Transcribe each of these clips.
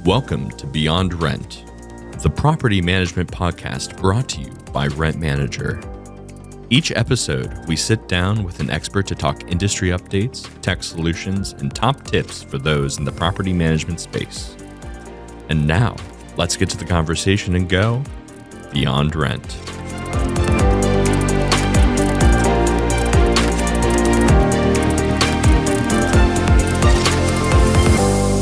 Welcome to Beyond Rent, the property management podcast brought to you by Rent Manager. Each episode, we sit down with an expert to talk industry updates, tech solutions, and top tips for those in the property management space. And now, let's get to the conversation and go Beyond Rent.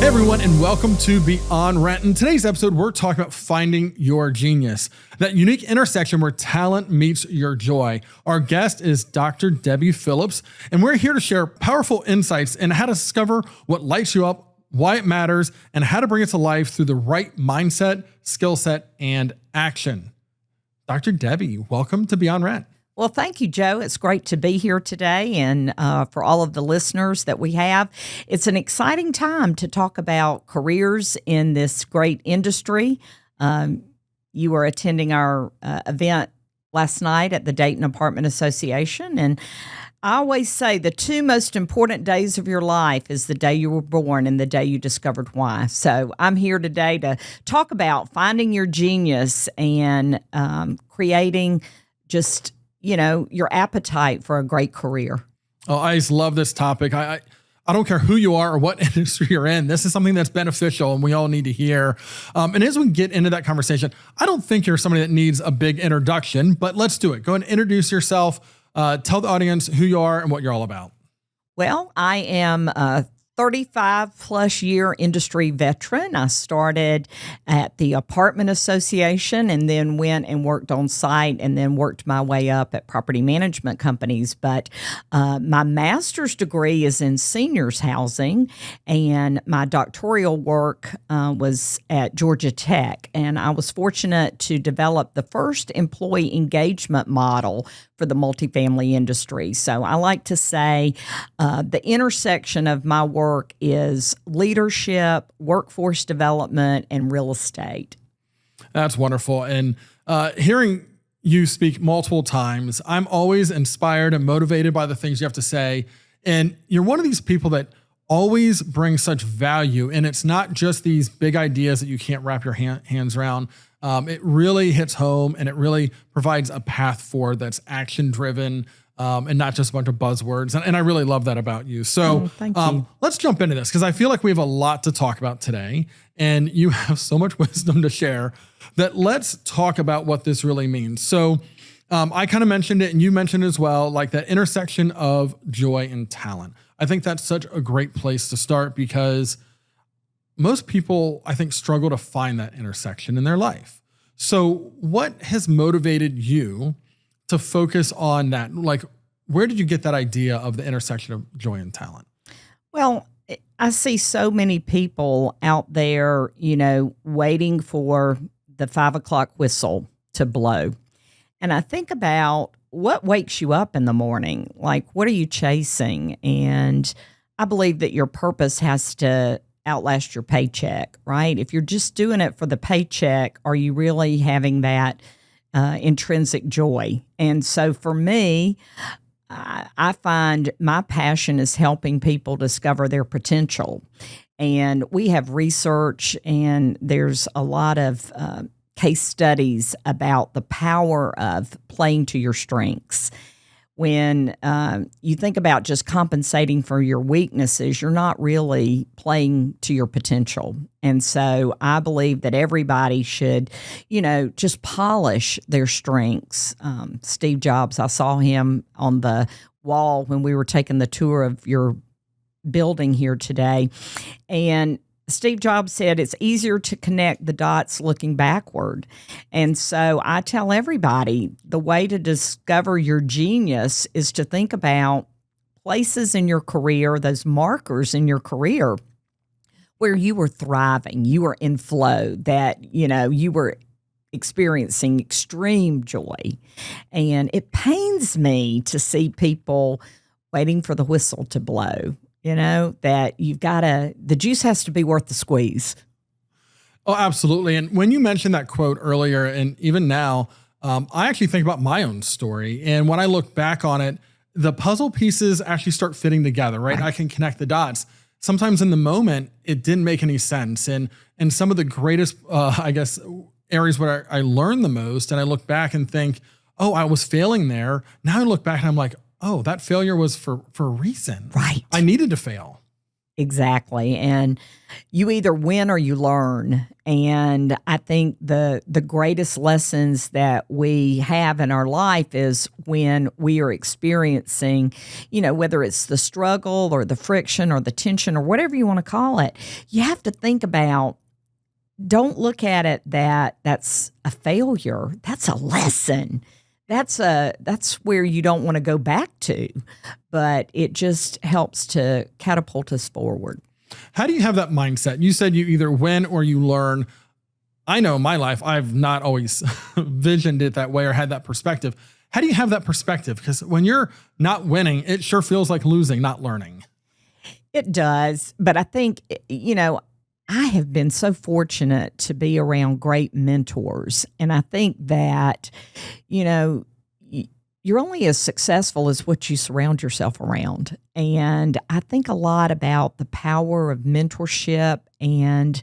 Hey everyone, and welcome to Beyond Rent. In today's episode, we're talking about finding your genius, that unique intersection where talent meets your joy. Our guest is Dr. Debbie Phillips, and we're here to share powerful insights in how to discover what lights you up, why it matters, and how to bring it to life through the right mindset, skill set, and action. Dr. Debbie, welcome to Beyond Rent. Well, thank you, Joe. It's great to be here today. And for all of the listeners that we have, it's an exciting time to talk about careers in this great industry. You were attending our event last night at the Dayton Apartment Association. And I always say the two most important days of your life is the day you were born and the day you discovered why. So I'm here today to talk about finding your genius and creating just your appetite for a great career. Oh, I just love this topic. I don't care who you are or what industry you're in. This is something that's beneficial and we all need to hear. And as we get into that conversation, I don't think you're somebody that needs a big introduction, but let's do it. Go ahead and introduce yourself. Tell the audience who you are and what you're all about. Well, I am a 35 plus year industry veteran. I started at the Apartment Association and then went and worked on site and then worked my way up at property management companies. But my master's degree is in seniors housing, and my doctoral work was at Georgia Tech. And I was fortunate to develop the first employee engagement model for the multifamily industry. So I like to say the intersection of my work is leadership, workforce development, and real estate. That's wonderful. And hearing you speak multiple times, I'm always inspired and motivated by the things you have to say. And you're one of these people that always bring such value. And it's not just these big ideas that you can't wrap your hands around. It really hits home and it really provides a path forward that's action-driven and not just a bunch of buzzwords. And I really love that about you. So thank you. Let's jump into this because I feel like we have a lot to talk about today and you have so much wisdom to share that let's talk about what this really means. So I kind of mentioned it and you mentioned it as well, like that intersection of joy and talent. I think that's such a great place to start because most people, I think, struggle to find that intersection in their life. So what has motivated you to focus on that? Like, where did you get that idea of the intersection of joy and talent? Well, I see so many people out there, waiting for the 5 o'clock whistle to blow. And I think about what wakes you up in the morning? Like, what are you chasing? And I believe that your purpose has to outlast your paycheck, right? If you're just doing it for the paycheck, are you really having that intrinsic joy? And so for me, I find my passion is helping people discover their potential. And we have research and there's a lot of case studies about the power of playing to your strengths. When you think about just compensating for your weaknesses, you're not really playing to your potential. And so I believe that everybody should, just polish their strengths. Steve Jobs, I saw him on the wall when we were taking the tour of your building here today. And Steve Jobs said it's easier to connect the dots looking backward. And so I tell everybody the way to discover your genius is to think about places in your career, those markers in your career where you were thriving, you were in flow, that, you were experiencing extreme joy. And it pains me to see people waiting for the whistle to blow. That the juice has to be worth the squeeze. Oh, absolutely. And when you mentioned that quote earlier, and even now, I actually think about my own story. And when I look back on it, the puzzle pieces actually start fitting together, right? I can connect the dots. sometimes in the moment, it didn't make any sense. And some of the greatest, areas where I learned the most, and I look back and think, oh, I was failing there. Now I look back and I'm like, oh, that failure was for a reason. Right. I needed to fail. Exactly. And you either win or you learn. And I think the greatest lessons that we have in our life is when we are experiencing, whether it's the struggle or the friction or the tension or whatever you want to call it, you have to think about, don't look at it that's a failure. That's a lesson. That's where you don't want to go back to, but it just helps to catapult us forward. How do you have that mindset? You said you either win or you learn. I know in my life, I've not always visioned it that way or had that perspective. How do you have that perspective? Because when you're not winning, it sure feels like losing, not learning. It does. But I think, I have been so fortunate to be around great mentors. And I think that, you're only as successful as what you surround yourself around. And I think a lot about the power of mentorship and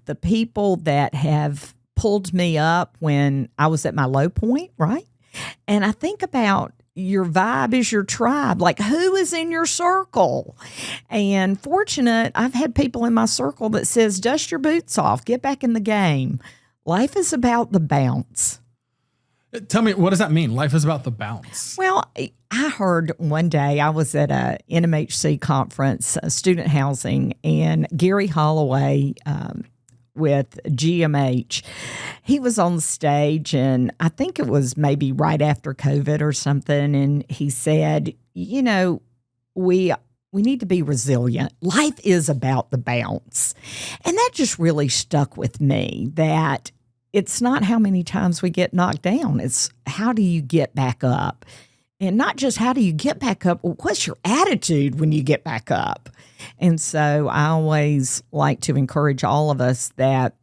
the people that have pulled me up when I was at my low point, right? And I think about your vibe is your tribe. Like, who is in your circle? And fortunate, I've had people in my circle that says, dust your boots off, get back in the game. Life is about the bounce. Tell me, what does that mean? Life is about the bounce. Well, I heard one day, I was at a NMHC conference, student housing, and Gary Holloway, with GMH. He was on stage, and I think it was maybe right after COVID or something, and he said, we need to be resilient. Life is about the bounce. And that just really stuck with me, that it's not how many times we get knocked down. It's how do you get back up? And not just how do you get back up, well, what's your attitude when you get back up? And so I always like to encourage all of us that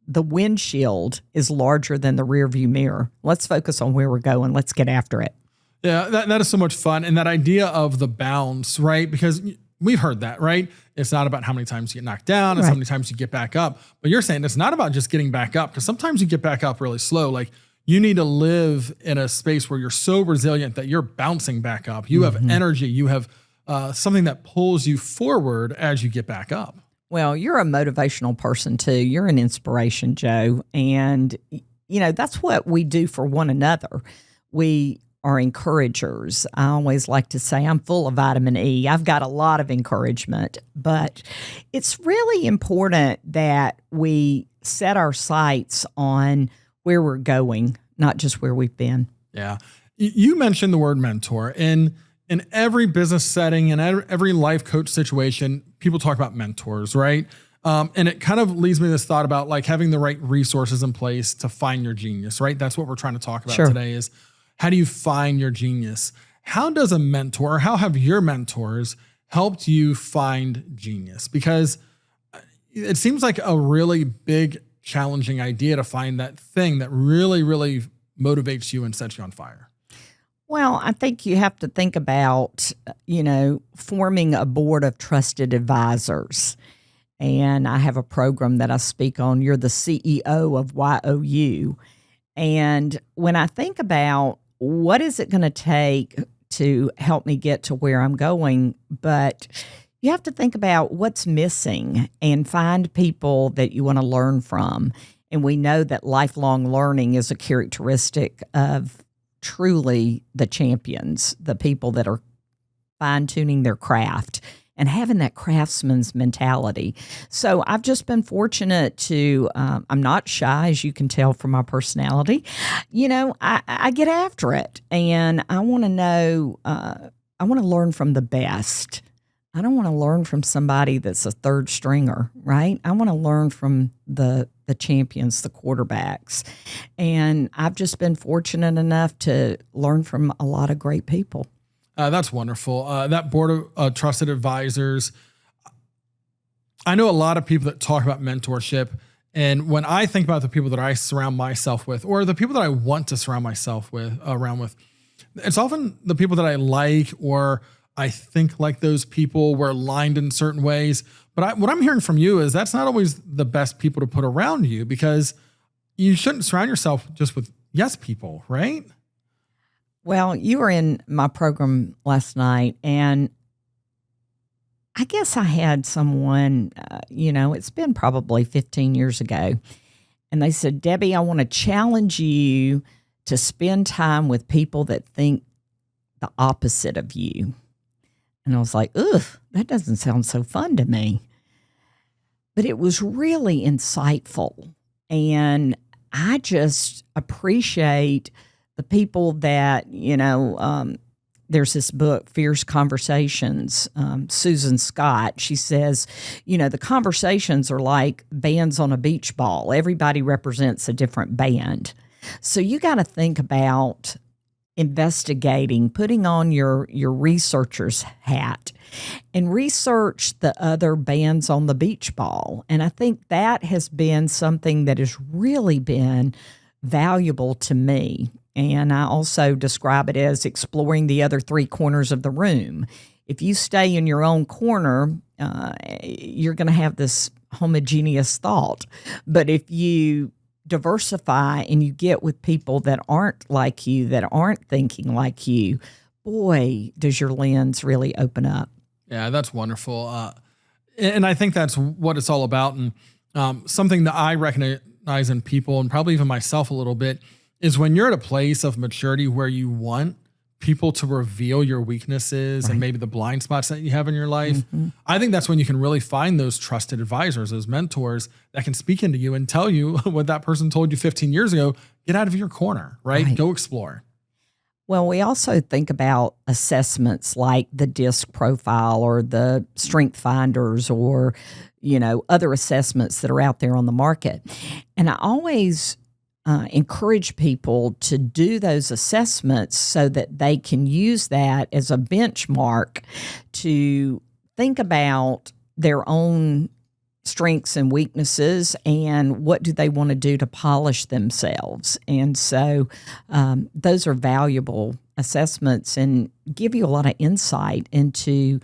the windshield is larger than the rearview mirror. Let's focus on where we're going. Let's get after it. Yeah, that is so much fun. And that idea of the bounce, right? Because we've heard that, right? It's not about how many times you get knocked down, it's how many times you get back up. But you're saying it's not about just getting back up, because sometimes you get back up really slow. Like, you need to live in a space where you're so resilient that you're bouncing back up. You have energy. You have something that pulls you forward as you get back up. Well, you're a motivational person too. You're an inspiration, Joe. And, that's what we do for one another. We are encouragers. I always like to say I'm full of vitamin E. I've got a lot of encouragement, but it's really important that we set our sights on where we're going, not just where we've been. Yeah. You mentioned the word mentor. In every business setting and every life coach situation, people talk about mentors, right? And it kind of leads me to this thought about like having the right resources in place to find your genius, right? That's what we're trying to talk about today is how do you find your genius? How does a mentor, how have your mentors helped you find genius? Because it seems like a really big, challenging idea to find that thing that really, really motivates you and sets you on fire. Well, I think you have to think about, forming a board of trusted advisors. And I have a program that I speak on. You're the CEO of YOU. And when I think about what is it going to take to help me get to where I'm going, but you have to think about what's missing and find people that you want to learn from. And we know that lifelong learning is a characteristic of truly the champions, the people that are fine-tuning their craft and having that craftsman's mentality. So I've just been fortunate to, I'm not shy, as you can tell from my personality. I get after it, and I want to know, I want to learn from the best. I don't want to learn from somebody that's a third stringer, right? I want to learn from the champions, the quarterbacks. And I've just been fortunate enough to learn from a lot of great people. That's wonderful. That board of trusted advisors. I know a lot of people that talk about mentorship. And when I think about the people that I surround myself with, or the people that I want to surround myself with, it's often the people that I like or I think like those people, we're aligned in certain ways. But what I'm hearing from you is that's not always the best people to put around you, because you shouldn't surround yourself just with yes people, right? Well, you were in my program last night, and I guess I had someone, it's been probably 15 years ago, and they said, Debbie, I want to challenge you to spend time with people that think the opposite of you. And I was like, ugh, that doesn't sound so fun to me. But it was really insightful. And I just appreciate the people that, there's this book, Fierce Conversations, Susan Scott. She says, the conversations are like bands on a beach ball. Everybody represents a different band. So you got to think about investigating, putting on your researcher's hat and research the other bands on the beach ball. And I think that has been something that has really been valuable to me. And I also describe it as exploring the other three corners of the room. If you stay in your own corner, you're going to have this homogeneous thought. But if you diversify and you get with people that aren't like you, that aren't thinking like you, boy, does your lens really open up. Yeah, that's wonderful. And I think that's what it's all about. And something that I recognize in people, and probably even myself a little bit, is when you're at a place of maturity where you want people to reveal your weaknesses and maybe the blind spots that you have in your life. Mm-hmm. I think that's when you can really find those trusted advisors, those mentors that can speak into you and tell you what that person told you 15 years ago. Get out of your corner, right? Go explore. Well, we also think about assessments like the DISC profile or the strength finders or, other assessments that are out there on the market. And I always encourage people to do those assessments so that they can use that as a benchmark to think about their own strengths and weaknesses and what do they want to do to polish themselves. And so those are valuable assessments and give you a lot of insight into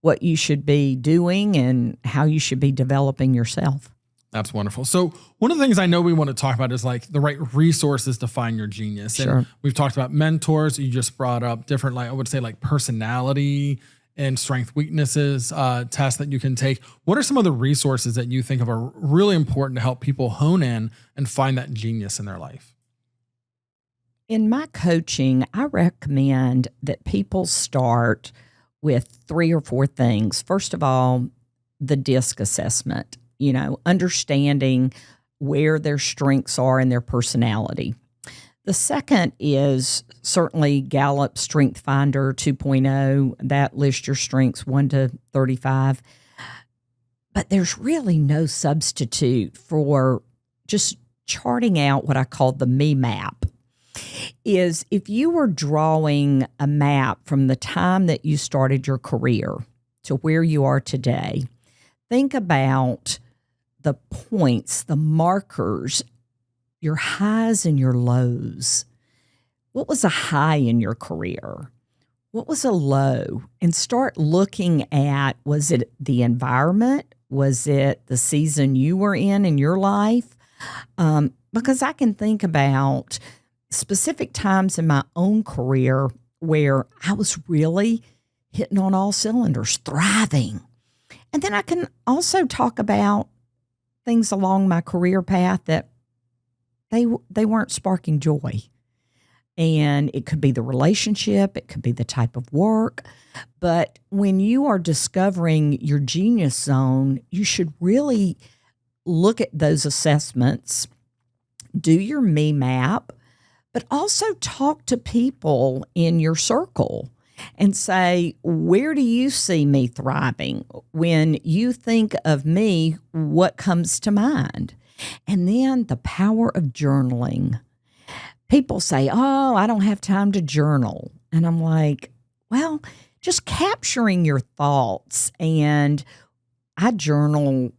what you should be doing and how you should be developing yourself. That's wonderful. So one of the things I know we want to talk about is like the right resources to find your genius. Sure. And we've talked about mentors. You just brought up different, like I would say like personality and strength weaknesses tests that you can take. What are some of the resources that you think of are really important to help people hone in and find that genius in their life? In my coaching, I recommend that people start with 3 or 4 things. First of all, the DISC assessment. Understanding where their strengths are in their personality. The second is certainly Gallup Strength Finder 2.0. That lists your strengths 1 to 35. But there's really no substitute for just charting out what I call the me map. Is if you were drawing a map from the time that you started your career to where you are today, think about the points, the markers, your highs and your lows. What was a high in your career? What was a low? And start looking at, was it the environment? Was it the season you were in your life? Because I can think about specific times in my own career where I was really hitting on all cylinders, thriving. And then I can also talk about things along my career path that they weren't sparking joy. And it could be the relationship, it could be the type of work. But when you are discovering your genius zone, you should really look at those assessments, do your me map, but also talk to people in your circle and say, where do you see me thriving? When you think of me, what comes to mind? And then the power of journaling. People say, oh, I don't have time to journal. And I'm like, well, just capturing your thoughts. And I journal,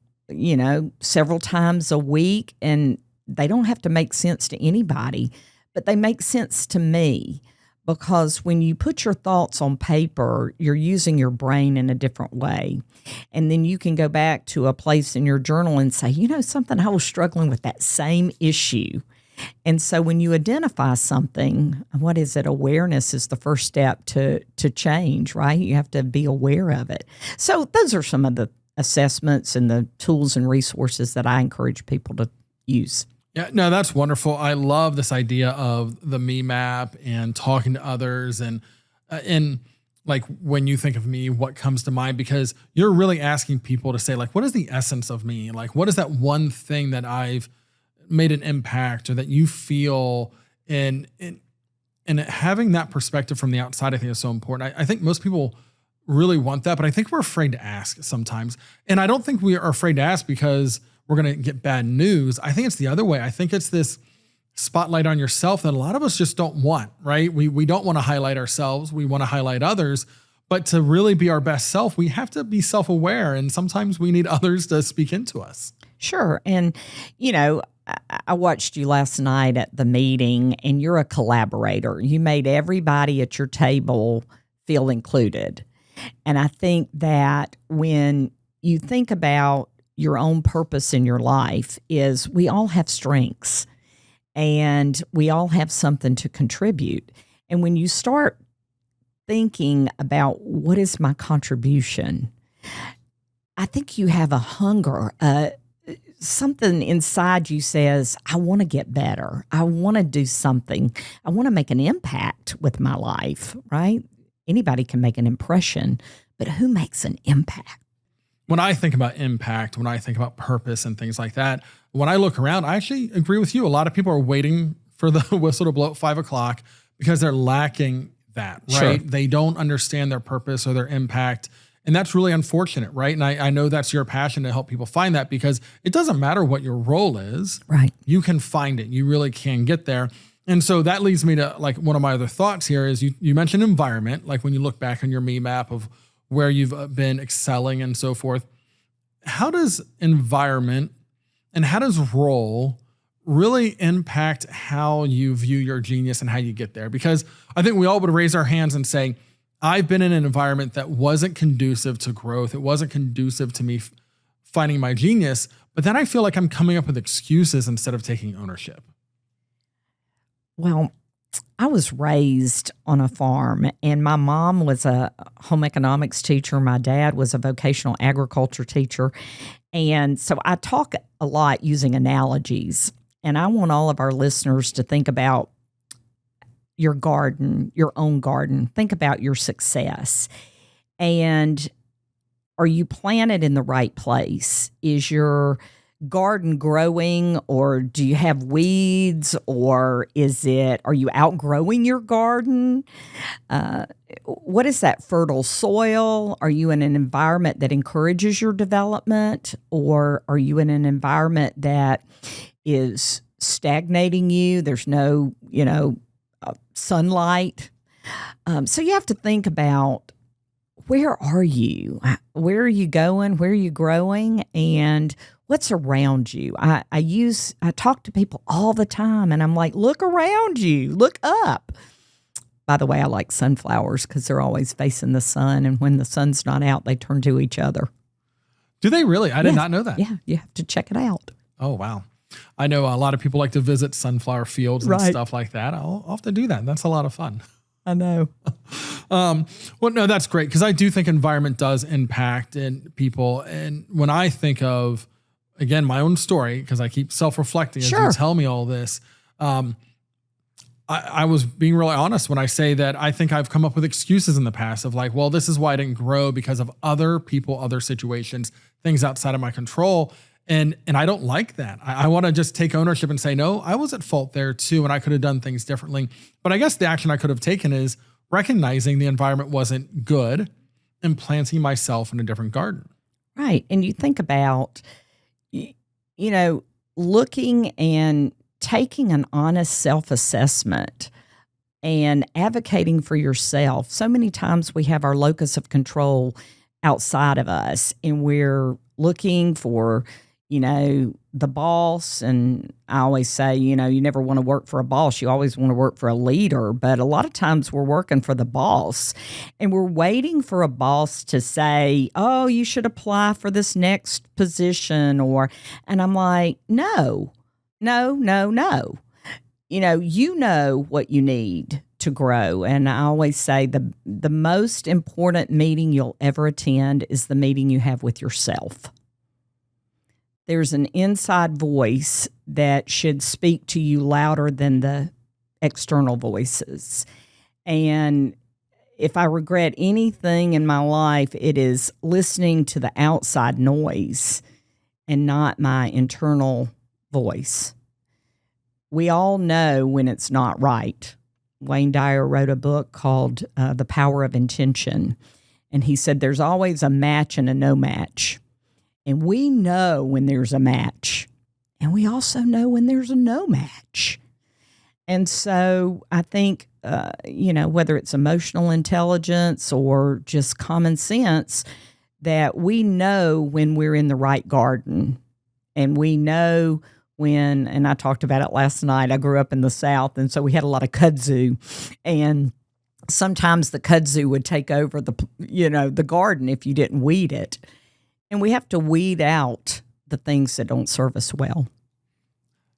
several times a week, and they don't have to make sense to anybody, but they make sense to me because when you put your thoughts on paper, you're using your brain in a different way. And then you can go back to a place in your journal and say, something, I was struggling with that same issue. And so when you identify something, what is it? Awareness is the first step to change, right? You have to be aware of it. So those are some of the assessments and the tools and resources that I encourage people to use. Yeah, no, that's wonderful. I love this idea of the me map and talking to others. And like when you think of me, what comes to mind? Because you're really asking people to say, like, what is the essence of me? Like, what is that one thing that I've made an impact or that you feel in having that perspective from the outside, I think is so important. I think most people really want that, but I think we're afraid to ask sometimes. And I don't think we are afraid to ask because we're going to get bad news. I think it's the other way. I think it's this spotlight on yourself that a lot of us just don't want, right? We don't want to highlight ourselves. We want to highlight others, but to really be our best self, we have to be self-aware. And sometimes we need others to speak into us. Sure. And, I watched you last night at the meeting, and you're a collaborator. You made everybody at your table feel included. And I think that when you think about your own purpose in your life is we all have strengths and we all have something to contribute. And when you start thinking about what is my contribution, I think you have a hunger, something inside you says, I want to get better. I want to do something. I want to make an impact with my life, right? Anybody can make an impression, but who makes an impact? When I think about impact, when I think about purpose and things like that, when I look around, I actually agree with you. A lot of people are waiting for the whistle to blow at 5 o'clock because they're lacking that, right? Sure. They don't understand their purpose or their impact. And that's really unfortunate, right? And I know that's your passion to help people find that because it doesn't matter what your role is. Right. You can find it. You really can get there. And so that leads me to like one of my other thoughts here is you mentioned environment, like when you look back on your me map of where you've been excelling and so forth. How does environment and how does role really impact how you view your genius and how you get there? Because I think we all would raise our hands and say, I've been in an environment that wasn't conducive to growth. It wasn't conducive to me finding my genius, but then I feel like I'm coming up with excuses instead of taking ownership. Well, I was raised on a farm, and my mom was a home economics teacher. My dad was a vocational agriculture teacher. And so I talk a lot using analogies, and I want all of our listeners to think about your garden, your own garden. Think about your success. And are you planted in the right place? Is your garden growing, or do you have weeds, or are you outgrowing your garden? What is that fertile soil? Are you in an environment that encourages your development, or are you in an environment that is stagnating you? There's no, sunlight. So you have to think about, where are you? Where are you going? Where are you growing? And what's around you? I talk to people all the time, and I'm like, look around you, look up. By the way, I like sunflowers because they're always facing the sun, and when the sun's not out, they turn to each other. Do they really? I did not know that. Yeah, you have to check it out. Oh, wow. I know a lot of people like to visit sunflower fields and stuff like that. I'll have to do that. That's a lot of fun. I know. Well, no, that's great because I do think environment does impact in people. And when I think of, again, my own story, because I keep self-reflecting as you tell me all this, I was being really honest when I say that I think I've come up with excuses in the past of like, well, this is why I didn't grow because of other people, other situations, things outside of my control. And I don't like that. I want to just take ownership and say, no, I was at fault there too, and I could have done things differently. But I guess the action I could have taken is recognizing the environment wasn't good and planting myself in a different garden. Right. And you think about, looking and taking an honest self-assessment and advocating for yourself. So many times we have our locus of control outside of us, and we're looking for the boss, and I always say, you never want to work for a boss. You always want to work for a leader. But a lot of times we're working for the boss and we're waiting for a boss to say, oh, you should apply for this next position. And I'm like, no. You know what you need to grow. And I always say the most important meeting you'll ever attend is the meeting you have with yourself. There's an inside voice that should speak to you louder than the external voices. And if I regret anything in my life, it is listening to the outside noise and not my internal voice. We all know when it's not right. Wayne Dyer wrote a book called The Power of Intention. And he said there's always a match and a no match. And we know when there's a match, and we also know when there's a no match. And so I think, whether it's emotional intelligence or just common sense, that we know when we're in the right garden. And we know when, and I talked about it last night, I grew up in the South, and so we had a lot of kudzu. And sometimes the kudzu would take over the garden if you didn't weed it. And we have to weed out the things that don't serve us well.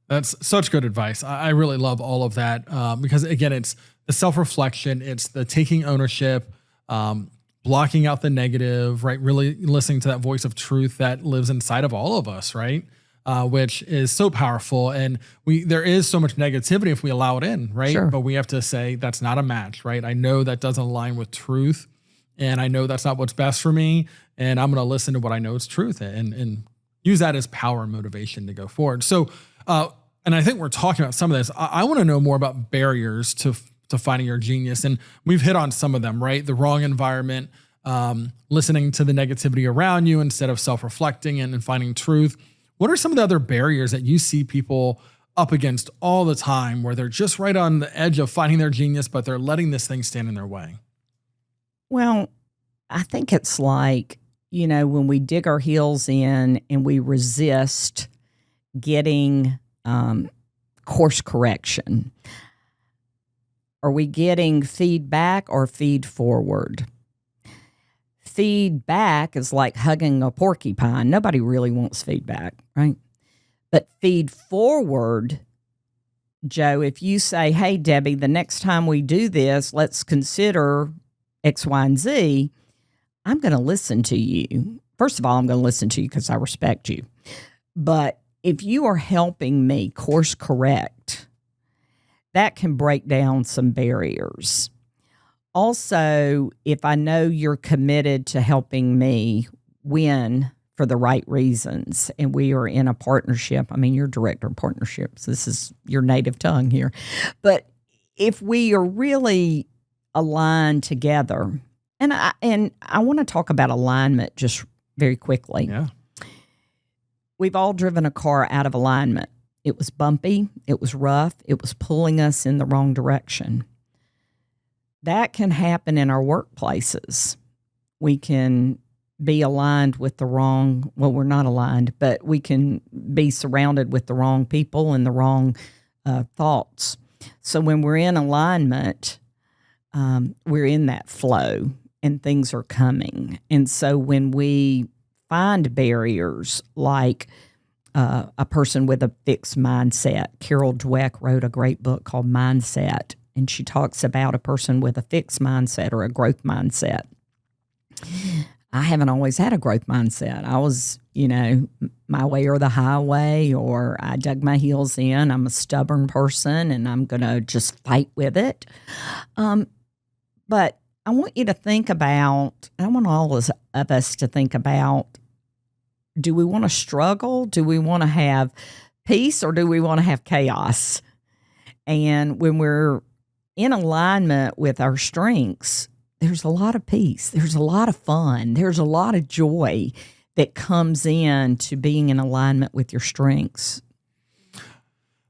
That's such good advice. I really love all of that because, again, it's the self-reflection. It's the taking ownership, blocking out the negative, right? Really listening to that voice of truth that lives inside of all of us, right? Which is so powerful. And there is so much negativity if we allow it in, right? Sure. But we have to say that's not a match, right? I know that doesn't align with truth. And I know that's not what's best for me. And I'm going to listen to what I know is truth and use that as power and motivation to go forward. So, and I think we're talking about some of this. I want to know more about barriers to finding your genius. And we've hit on some of them, right? The wrong environment, listening to the negativity around you instead of self-reflecting and finding truth. What are some of the other barriers that you see people up against all the time where they're just right on the edge of finding their genius, but they're letting this thing stand in their way? Well, I think it's like, when we dig our heels in and we resist getting course correction. Are we getting feedback or feed forward? Feedback is like hugging a porcupine. Nobody really wants feedback, right? But feed forward, Joe, if you say, hey, Debbie, the next time we do this, let's consider X, Y, and Z, I'm going to listen to you. First of all, I'm going to listen to you because I respect you. But if you are helping me course correct, that can break down some barriers. Also, if I know you're committed to helping me win for the right reasons, and we are in a partnership, you're director of partnerships. This is your native tongue here. But if we are really aligned together, and I want to talk about alignment just very quickly. Yeah. We've all driven a car out of alignment. It was bumpy. It was rough. It was pulling us in the wrong direction. That can happen in our workplaces. We can be aligned with the wrong, well, we're not aligned, but we can be surrounded with the wrong people and the wrong thoughts. So when we're in alignment, we're in that flow and things are coming. And so when we find barriers like a person with a fixed mindset, Carol Dweck wrote a great book called Mindset, and she talks about a person with a fixed mindset or a growth mindset. I haven't always had a growth mindset. I was, my way or the highway, or I dug my heels in. I'm a stubborn person and I'm going to just fight with it. But I want you to think about, I want all of us to think about, do we want to struggle? Do we want to have peace, or do we want to have chaos? And when we're in alignment with our strengths, there's a lot of peace. There's a lot of fun. There's a lot of joy that comes in to being in alignment with your strengths.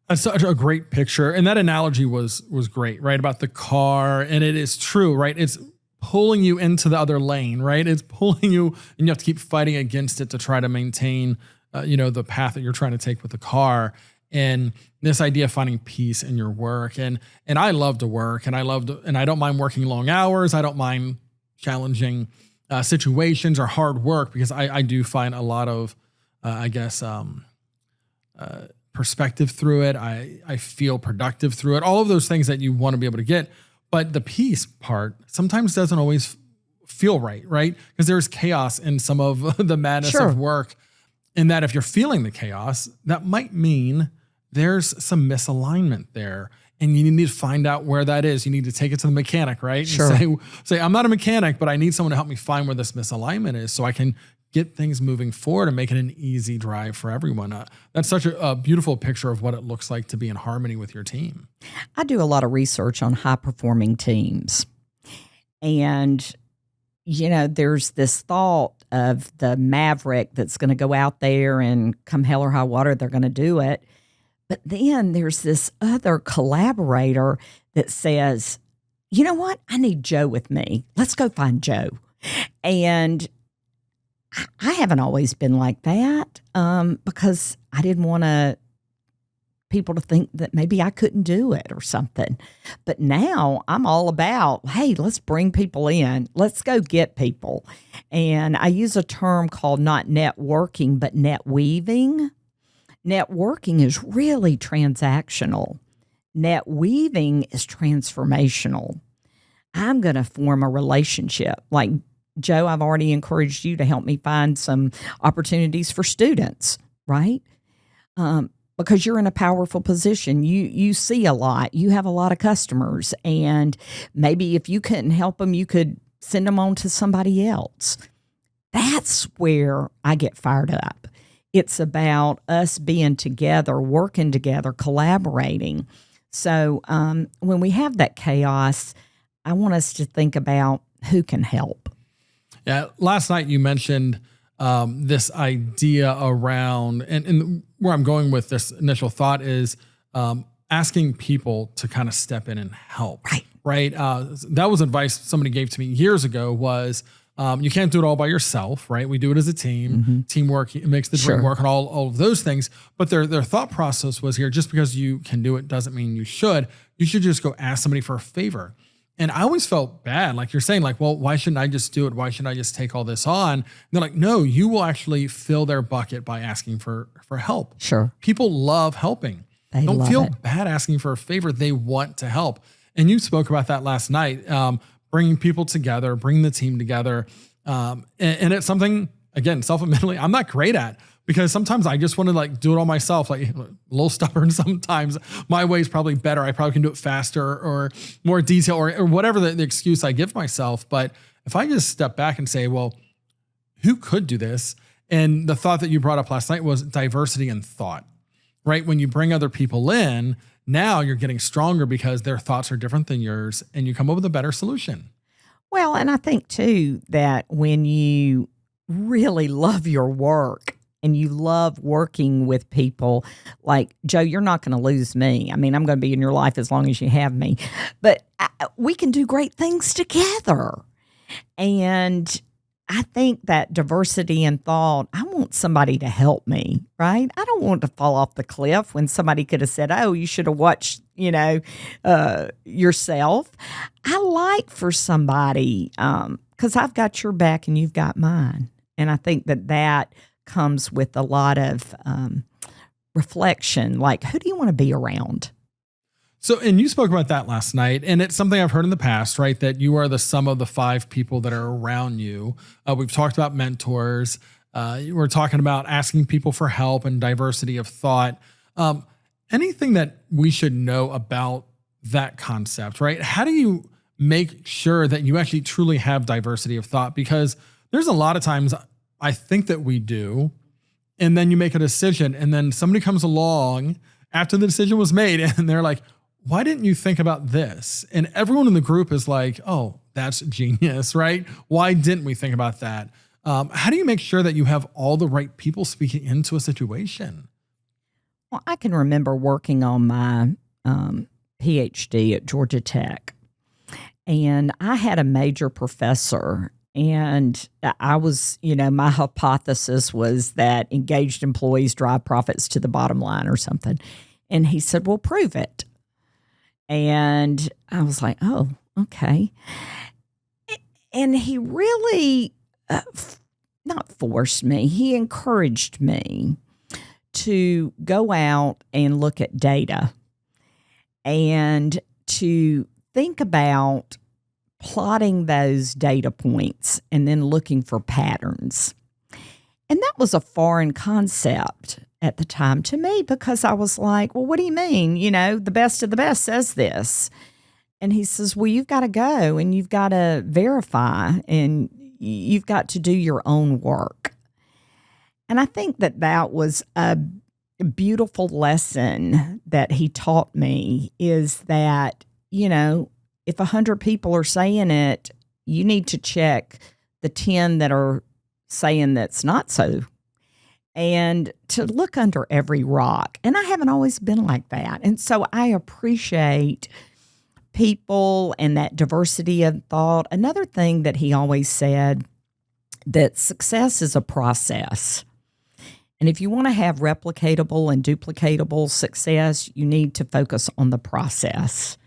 That's such a great picture. And that analogy was great, right? About the car. And it is true, right? It's pulling you into the other lane, right? It's pulling you, and you have to keep fighting against it to try to maintain the path that you're trying to take with the car, and this idea of finding peace in your work. And I love to work, and I don't mind working long hours. I don't mind challenging situations or hard work, because I do find a lot of, perspective through it. I feel productive through it. All of those things that you want to be able to get. But the peace part sometimes doesn't always feel right? Because there's chaos in some of the madness of work. And that if you're feeling the chaos, that might mean there's some misalignment there. And you need to find out where that is. You need to take it to the mechanic, right? Sure. And say, I'm not a mechanic, but I need someone to help me find where this misalignment is so I can get things moving forward and make it an easy drive for everyone. That's such a beautiful picture of what it looks like to be in harmony with your team. I do a lot of research on high-performing teams. And, there's this thought of the maverick that's going to go out there and come hell or high water, they're going to do it. But then there's this other collaborator that says, you know what? I need Joe with me. Let's go find Joe. And I haven't always been like that because I didn't want people to think that maybe I couldn't do it or something. But now I'm all about, hey, let's bring people in. Let's go get people. And I use a term called not networking, but net weaving. Networking is really transactional. Net weaving is transformational. I'm going to form a relationship. Like, Joe, I've already encouraged you to help me find some opportunities for students, right? Because you're in a powerful position. You see a lot. You have a lot of customers. And maybe if you couldn't help them, you could send them on to somebody else. That's where I get fired up. It's about us being together, working together, collaborating. So when we have that chaos, I want us to think about who can help. Yeah, last night you mentioned this idea around, and where I'm going with this initial thought is asking people to kind of step in and help. Right. That was advice somebody gave to me years ago was, you can't do it all by yourself, right? We do it as a team. Mm-hmm. Teamwork makes the dream work, and all of those things. But their thought process was here, just because you can do it doesn't mean you should. You should just go ask somebody for a favor. And I always felt bad, like you're saying, like, well, why shouldn't I just do it? Why shouldn't I just take all this on? And they're like, no, you will actually fill their bucket by asking for help. Sure. People love helping. They don't love feel it. bad asking for a favor. They want to help. And you spoke about that last night, bringing people together, bringing the team together. And it's something, again, self-admittedly, I'm not great at, because sometimes I just want to do it all myself, like a little stubborn sometimes. My way is probably better. I probably can do it faster or more detail or whatever the excuse I give myself. But if I just step back and say, well, who could do this? And the thought that you brought up last night was diversity in thought, right? When you bring other people in, now you're getting stronger because their thoughts are different than yours, and you come up with a better solution. Well, and I think too that when you really love your work and you love working with people, like, Joe, you're not going to lose me. I mean, I'm going to be in your life as long as you have me, but we can do great things together. And I think that diversity in thought, I want somebody to help me, right? I don't want to fall off the cliff when somebody could have said, oh, you should have watched, yourself. I like for somebody, because I've got your back and you've got mine. And I think that comes with a lot of reflection, like, who do you want to be around? So, and you spoke about that last night, and it's something I've heard in the past, right? That you are the sum of the 5 people that are around you. We've talked about mentors. We're talking about asking people for help and diversity of thought. Anything that we should know about that concept, right? How do you make sure that you actually truly have diversity of thought? Because there's a lot of times I think that we do, and then you make a decision, and then somebody comes along after the decision was made, and they're like, why didn't you think about this? And everyone in the group is like, oh, that's genius, right? Why didn't we think about that? How do you make sure that you have all the right people speaking into a situation? Well, I can remember working on my PhD at Georgia Tech, and I had a major professor And I was, my hypothesis was that engaged employees drive profits to the bottom line or something. And he said, well, prove it. And I was like, oh, okay. And he really, not forced me, he encouraged me to go out and look at data and to think about plotting those data points and then looking for patterns. And that was a foreign concept at the time to me, because I was like, well, what do you mean? The best of the best says this. And he says, well, you've got to go and you've got to verify and you've got to do your own work. And I think that was a beautiful lesson that he taught me, is that, if 100 people are saying it, you need to check the 10 that are saying that's not so, and to look under every rock. And I haven't always been like that. And so I appreciate people and that diversity of thought. Another thing that he always said, that success is a process. And if you want to have replicatable and duplicatable success, you need to focus on the process.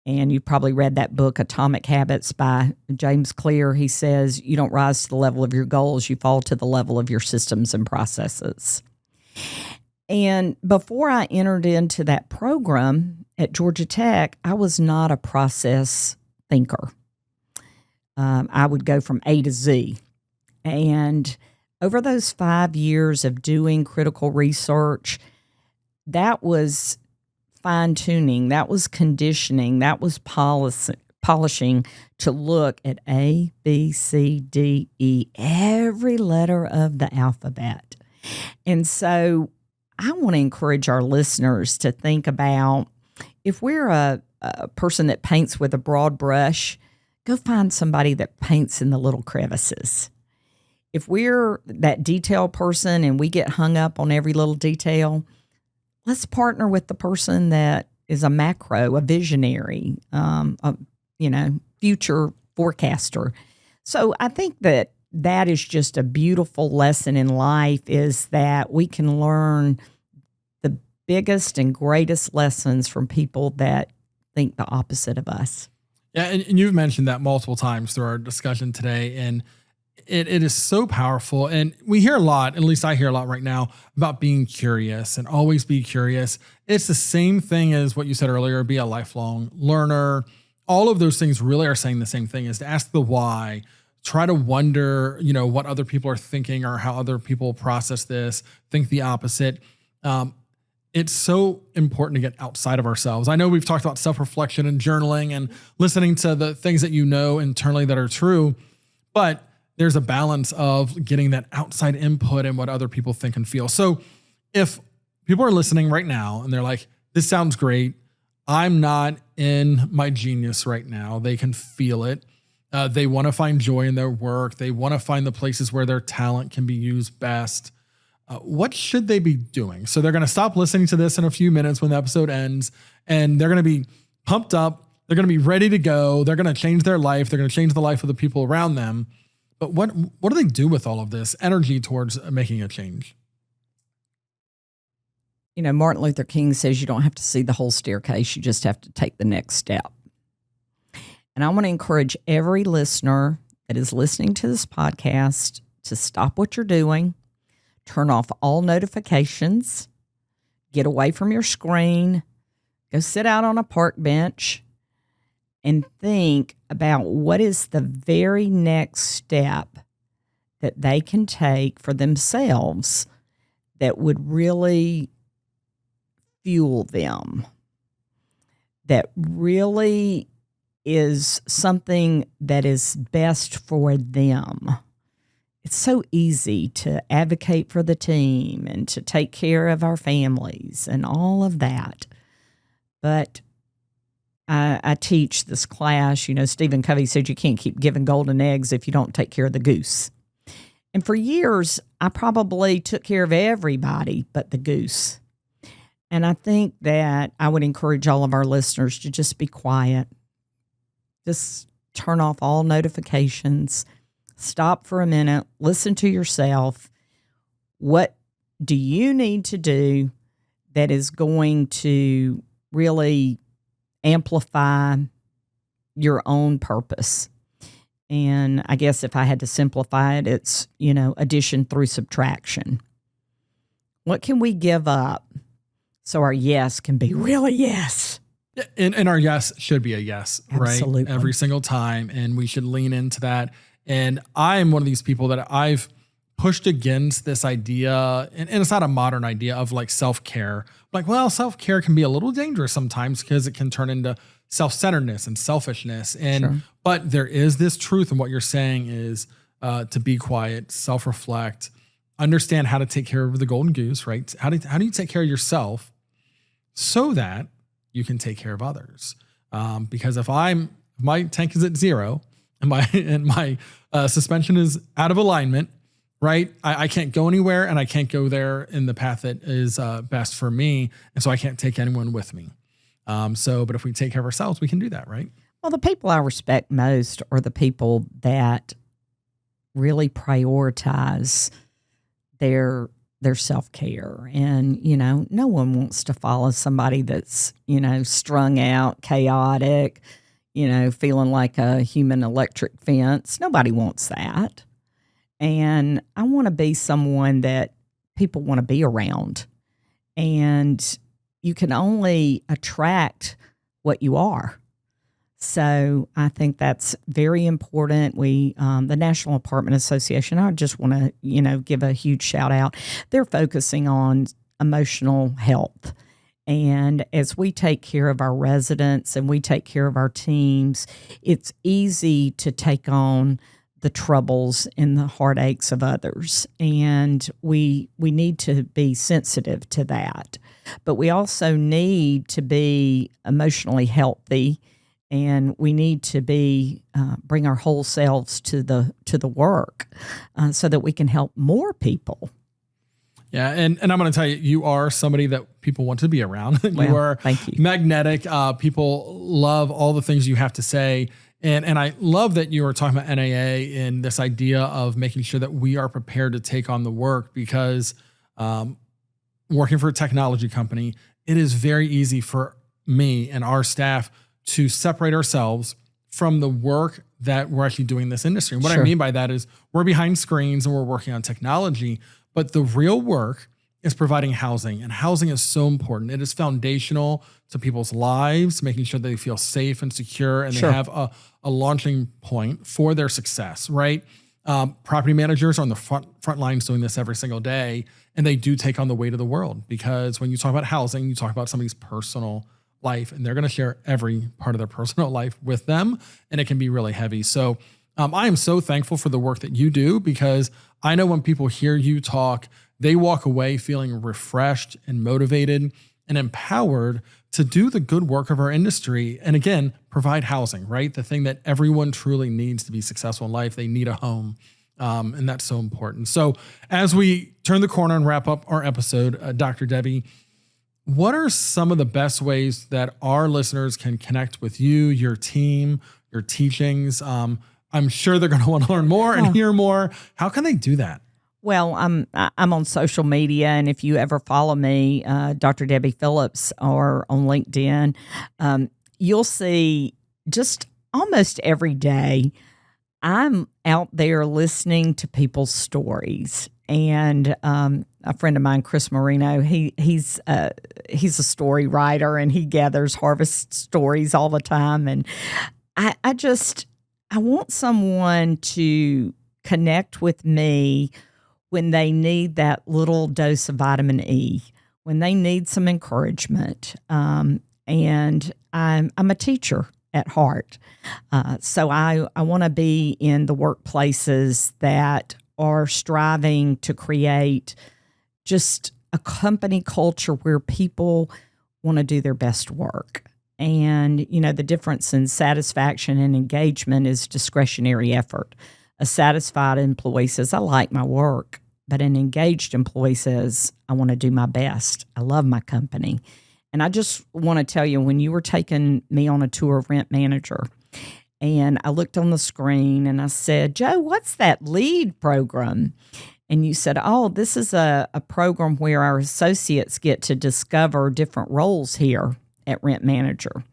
And you've probably read that book, Atomic Habits by James Clear. He says, you don't rise to the level of your goals, you fall to the level of your systems and processes. And before I entered into that program at Georgia Tech, I was not a process thinker. I would go from A to Z. And over those 5 years of doing critical research, that was fine-tuning, that was conditioning, that was polishing to look at A, B, C, D, E, every letter of the alphabet. And so I want to encourage our listeners to think about, if we're a person that paints with a broad brush, go find somebody that paints in the little crevices. If we're that detail person and we get hung up on every little detail, let's partner with the person that is a macro, a visionary, future forecaster. So I think that is just a beautiful lesson in life, is that we can learn the biggest and greatest lessons from people that think the opposite of us. Yeah, and you've mentioned that multiple times through our discussion today, and it is so powerful. And we hear a lot, at least I hear a lot right now, about being curious and always be curious. It's the same thing as what you said earlier, be a lifelong learner. All of those things really are saying the same thing, is to ask the why, try to wonder, what other people are thinking or how other people process this, think the opposite. It's so important to get outside of ourselves. I know we've talked about self-reflection and journaling and listening to the things that internally that are true, but there's a balance of getting that outside input and what other people think and feel. So if people are listening right now and they're like, this sounds great, I'm not in my genius right now, they can feel it. They want to find joy in their work. They want to find the places where their talent can be used best. What should they be doing? So they're going to stop listening to this in a few minutes when the episode ends, and they're going to be pumped up. They're going to be ready to go. They're going to change their life. They're going to change the life of the people around them. But what do they do with all of this energy towards making a change? Martin Luther King says you don't have to see the whole staircase. You just have to take the next step. And I want to encourage every listener that is listening to this podcast to stop what you're doing, turn off all notifications, get away from your screen, go sit out on a park bench, and think about what is the very next step that they can take for themselves that would really fuel them, that really is something that is best for them. It's so easy to advocate for the team and to take care of our families and all of that. But I teach this class, Stephen Covey said you can't keep giving golden eggs if you don't take care of the goose. And for years, I probably took care of everybody but the goose. And I think that I would encourage all of our listeners to just be quiet. Just turn off all notifications Stop for a minute, listen to yourself. What do you need to do that is going to really amplify your own purpose? And I guess if I had to simplify it, it's, addition through subtraction. What can we give up so our yes can be really yes? And our yes should be a yes, Absolutely. Right? Every single time. And we should lean into that. And I'm one of these people that I've pushed against this idea, and it's not a modern idea of like self-care. Like, well, self-care can be a little dangerous sometimes because it can turn into self-centeredness and selfishness. And Sure. But there is this truth in what you're saying is to be quiet, self-reflect, understand how to take care of the golden goose, right? How do you take care of yourself so that you can take care of others? Because if my tank is at zero and my suspension is out of alignment, right? I can't go anywhere, and I can't go there in the path that is best for me. And so I can't take anyone with me. But if we take care of ourselves, we can do that, right? Well, the people I respect most are the people that really prioritize their self-care. And, no one wants to follow somebody that's, strung out, chaotic, feeling like a human electric fence. Nobody wants that. And I want to be someone that people want to be around. And you can only attract what you are. So I think that's very important. The National Apartment Association, I just want to, give a huge shout out. They're focusing on emotional health. And as we take care of our residents and we take care of our teams, it's easy to take on the troubles and the heartaches of others. And we need to be sensitive to that. But we also need to be emotionally healthy, and we need to be bring our whole selves to the work so that we can help more people. Yeah, and I'm going to tell you, you are somebody that people want to be around. You are thank you. Magnetic. People love all the things you have to say. And I love that you were talking about NAA and this idea of making sure that we are prepared to take on the work, because working for a technology company, it is very easy for me and our staff to separate ourselves from the work that we're actually doing in this industry. And what I mean by that is we're behind screens and we're working on technology, but the real work is providing housing, and housing is so important. It is foundational to people's lives, making sure they feel safe and secure, and they have a launching point for their success, right? Property managers are on the front lines doing this every single day, and they do take on the weight of the world, because when you talk about housing, you talk about somebody's personal life, and they're going to share every part of their personal life with them, and it can be really heavy. So I am so thankful for the work that you do, because I know when people hear you talk, they walk away feeling refreshed and motivated and empowered to do the good work of our industry. And again, provide housing, right? The thing that everyone truly needs to be successful in life. They need a home. And that's so important. So as we turn the corner and wrap up our episode, Dr. Debbie, what are some of the best ways that our listeners can connect with you, your team, your teachings? I'm sure they're going to want to learn more and hear more. How can they do that? Well, I'm on social media, and if you ever follow me, Dr. Debbie Phillips, or on LinkedIn, you'll see just almost every day I'm out there listening to people's stories. And a friend of mine, Chris Marino, he's a story writer, and he gathers harvest stories all the time. And I want someone to connect with me when they need that little dose of vitamin E, when they need some encouragement. And I'm a teacher at heart. So I want to be in the workplaces that are striving to create just a company culture where people want to do their best work. And, the difference in satisfaction and engagement is discretionary effort. A satisfied employee says, I like my work, but an engaged employee says, I want to do my best. I love my company. And I just want to tell you, when you were taking me on a tour of Rent Manager, And I looked on the screen and I said, Joe, what's that LEAD program? And you said, oh, this is a program where our associates get to discover different roles here at Rent Manager.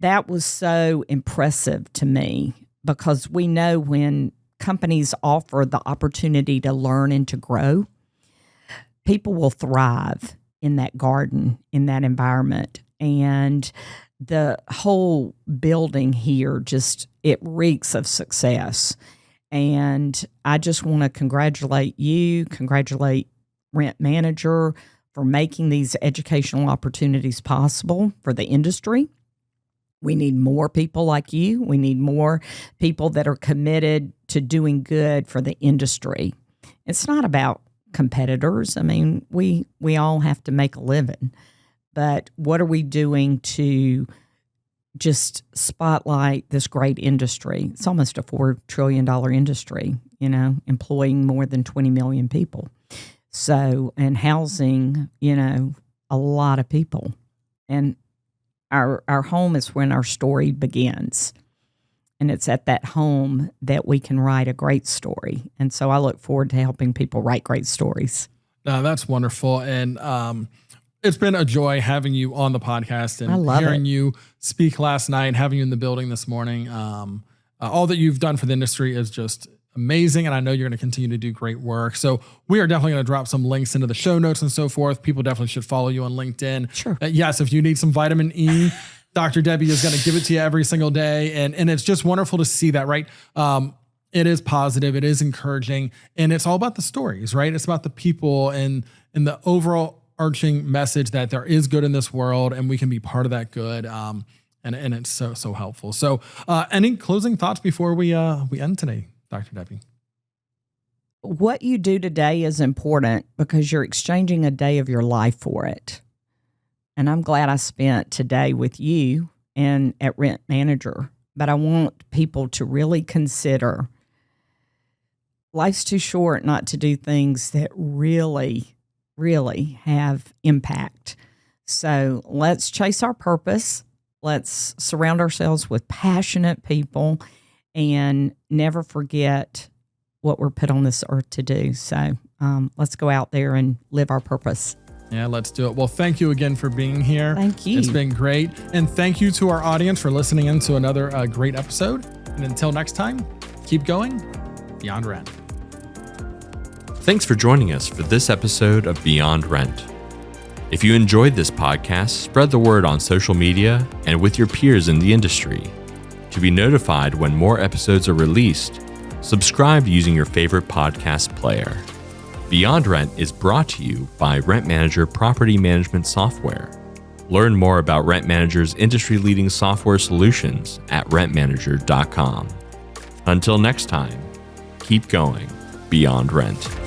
That was so impressive to me because we know when companies offer the opportunity to learn and to grow, people will thrive in that garden, in that environment. And the whole building here just, it reeks of success. And I just want to congratulate you, congratulate Rent Manager for making these educational opportunities possible for the industry. We need more people like you. We need more people that are committed to doing good for the industry. It's not about competitors. I mean, we all have to make a living. But what are we doing to just spotlight this great industry? It's almost a $4 trillion industry, employing more than 20 million people. So, and housing, a lot of people. And our home is when our story begins. And it's at that home that we can write a great story. And so I look forward to helping people write great stories. That's wonderful. And it's been a joy having you on the podcast and hearing you speak last night, having you in the building this morning. All that you've done for the industry is just amazing. And I know you're going to continue to do great work. So we are definitely going to drop some links into the show notes and so forth. People definitely should follow you on LinkedIn. Sure. Yes, if you need some vitamin E, Dr. Debbie is going to give it to you every single day. And it's just wonderful to see that, right? It is positive. It is encouraging. And it's all about the stories, right? It's about the people and the overall arching message that there is good in this world and we can be part of that good. And it's so helpful. So any closing thoughts before we end today, Dr. Debbie? What you do today is important because you're exchanging a day of your life for it. And I'm glad I spent today with you and at Rent Manager. But I want people to really consider life's too short not to do things that really, really have impact. So let's chase our purpose. Let's surround ourselves with passionate people and never forget what we're put on this earth to do. So let's go out there and live our purpose. Yeah, let's do it. Well, thank you again for being here. Thank you. It's been great. And thank you to our audience for listening in to another great episode. And until next time, keep going beyond rent. Thanks for joining us for this episode of Beyond Rent. If you enjoyed this podcast, spread the word on social media and with your peers in the industry. To be notified when more episodes are released, subscribe using your favorite podcast player. Beyond Rent is brought to you by Rent Manager Property Management Software. Learn more about Rent Manager's industry-leading software solutions at rentmanager.com. Until next time, keep going beyond rent.